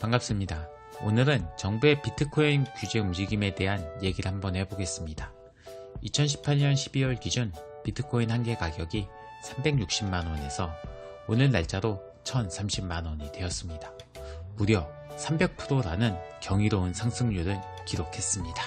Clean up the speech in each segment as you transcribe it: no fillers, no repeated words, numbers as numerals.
반갑습니다. 오늘은 정부의 비트코인 규제 움직임에 대한 얘기를 한번 해보겠습니다. 2018년 12월 기준 비트코인 한 개 가격이 360만원에서 오늘 날짜로 1030만원이 되었습니다. 무려 300%라는 경이로운 상승률을 기록했습니다.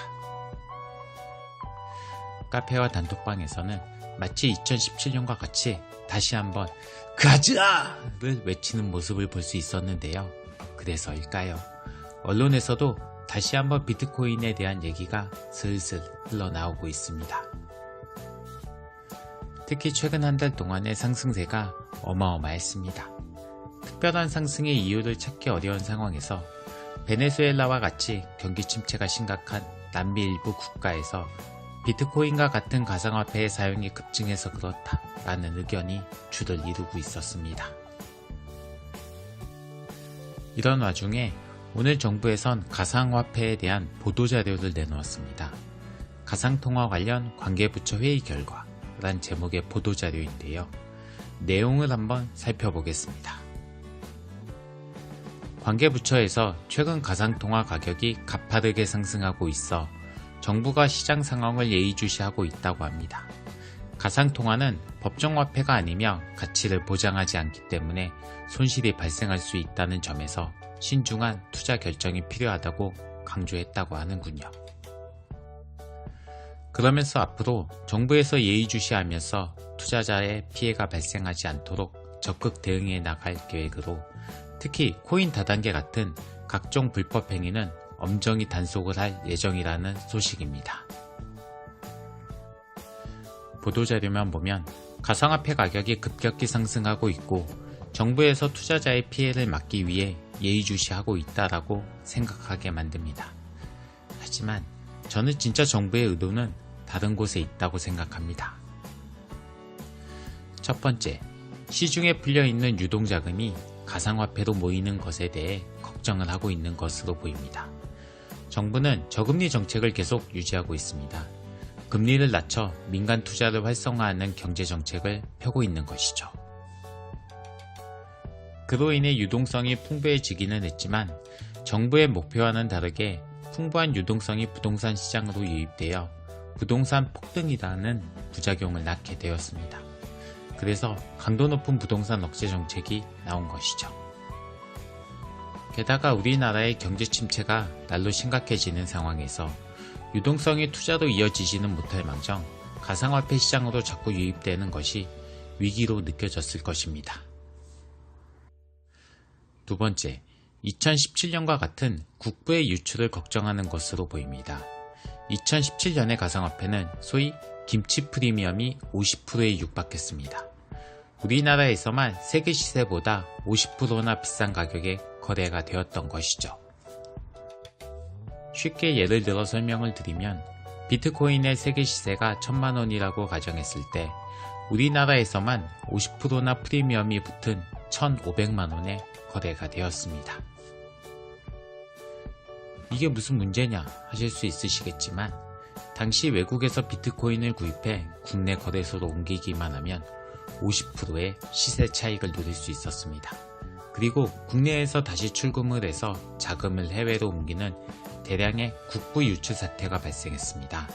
카페와 단톡방에서는 마치 2017년과 같이 다시 한번 가자를 외치는 모습을 볼 수 있었는데요. 그래서일까요? 언론에서도 다시 한번 비트코인에 대한 얘기가 슬슬 흘러나오고 있습니다. 특히 최근 한 달 동안의 상승세가 어마어마했습니다. 특별한 상승의 이유를 찾기 어려운 상황에서 베네수엘라와 같이 경기 침체가 심각한 남미 일부 국가에서 비트코인과 같은 가상화폐의 사용이 급증해서 그렇다라는 의견이 주를 이루고 있었습니다. 이런 와중에 오늘 정부에선 가상화폐에 대한 보도자료를 내놓았습니다. 가상통화 관련 관계부처 회의 결과란 제목의 보도자료인데요. 내용을 한번 살펴보겠습니다. 관계부처에서 최근 가상통화 가격이 가파르게 상승하고 있어 정부가 시장 상황을 예의주시하고 있다고 합니다. 가상통화는 법정화폐가 아니며 가치를 보장하지 않기 때문에 손실이 발생할 수 있다는 점에서 신중한 투자 결정이 필요하다고 강조했다고 하는군요. 그러면서 앞으로 정부에서 예의주시하면서 투자자의 피해가 발생하지 않도록 적극 대응해 나갈 계획으로 특히 코인 다단계 같은 각종 불법 행위는 엄정히 단속을 할 예정이라는 소식입니다. 보도자료만 보면 가상화폐 가격이 급격히 상승하고 있고 정부에서 투자자의 피해를 막기 위해 예의주시하고 있다라고 생각하게 만듭니다. 하지만 저는 진짜 정부의 의도는 다른 곳에 있다고 생각합니다. 첫 번째, 시중에 풀려있는 유동자금이 가상화폐로 모이는 것에 대해 걱정을 하고 있는 것으로 보입니다. 정부는 저금리 정책을 계속 유지하고 있습니다. 금리를 낮춰 민간 투자를 활성화하는 경제정책을 펴고 있는 것이죠. 그로 인해 유동성이 풍부해지기는 했지만 정부의 목표와는 다르게 풍부한 유동성이 부동산 시장으로 유입되어 부동산 폭등이라는 부작용을 낳게 되었습니다. 그래서 강도 높은 부동산 억제 정책이 나온 것이죠. 게다가 우리나라의 경제 침체가 날로 심각해지는 상황에서 유동성이 투자로 이어지지는 못할 망정 가상화폐 시장으로 자꾸 유입되는 것이 위기로 느껴졌을 것입니다. 두 번째, 2017년과 같은 국부의 유출을 걱정하는 것으로 보입니다. 2017년의 가상화폐는 소위 김치 프리미엄이 50%에 육박했습니다. 우리나라에서만 세계 시세보다 50%나 비싼 가격에 거래가 되었던 것이죠. 쉽게 예를 들어 설명을 드리면 비트코인의 세계 시세가 1000만원이라고 가정했을 때 우리나라에서만 50%나 프리미엄이 붙은 1500만원에 거래가 되었습니다. 이게 무슨 문제냐 하실 수 있으시겠지만 당시 외국에서 비트코인을 구입해 국내 거래소로 옮기기만 하면 50%의 시세 차익을 누릴 수 있었습니다. 그리고 국내에서 다시 출금을 해서 자금을 해외로 옮기는 대량의 국부 유출 사태가 발생했습니다.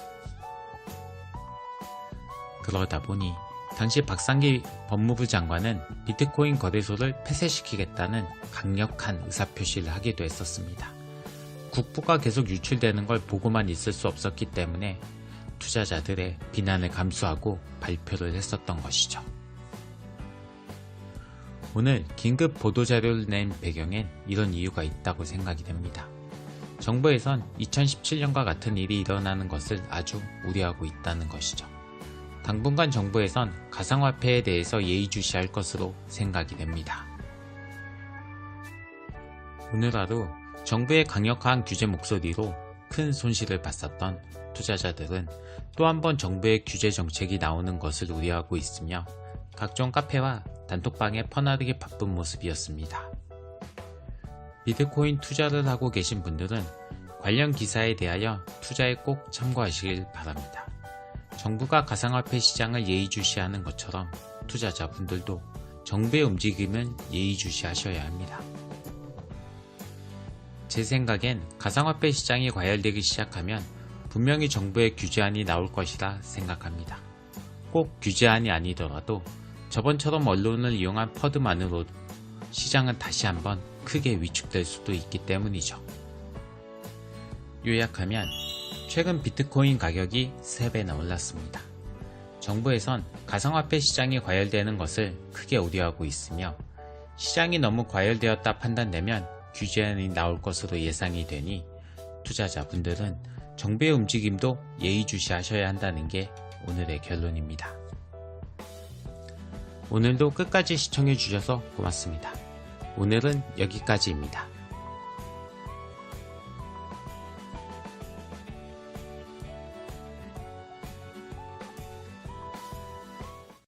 그러다 보니 당시 박상기 법무부 장관은 비트코인 거래소를 폐쇄시키겠다는 강력한 의사표시를 하기도 했었습니다. 국부가 계속 유출되는 걸 보고만 있을 수 없었기 때문에 투자자들의 비난을 감수하고 발표를 했었던 것이죠. 오늘 긴급 보도자료를 낸 배경엔 이런 이유가 있다고 생각이 됩니다. 정부에선 2017년과 같은 일이 일어나는 것을 아주 우려하고 있다는 것이죠. 당분간 정부에선 가상화폐에 대해서 예의주시할 것으로 생각이 됩니다. 오늘 하루 정부의 강력한 규제 목소리로 큰 손실을 봤었던 투자자들은 또 한 번 정부의 규제 정책이 나오는 것을 우려하고 있으며 각종 카페와 단톡방에 퍼나르기 바쁜 모습이었습니다. 비트코인 투자를 하고 계신 분들은 관련 기사에 대하여 투자에 꼭 참고하시길 바랍니다. 정부가 가상화폐 시장을 예의주시하는 것처럼 투자자분들도 정부의 움직임은 예의주시하셔야 합니다. 제 생각엔 가상화폐 시장이 과열되기 시작하면 분명히 정부의 규제안이 나올 것이라 생각합니다. 꼭 규제안이 아니더라도 저번처럼 언론을 이용한 퍼드만으로 시장은 다시 한번 크게 위축될 수도 있기 때문이죠. 요약하면 최근 비트코인 가격이 3배나 올랐습니다. 정부에선 가상화폐 시장이 과열되는 것을 크게 우려하고 있으며 시장이 너무 과열되었다 판단되면 규제안이 나올 것으로 예상이 되니 투자자분들은 정부의 움직임도 예의주시하셔야 한다는 게 오늘의 결론입니다. 오늘도 끝까지 시청해주셔서 고맙습니다. 오늘은 여기까지입니다.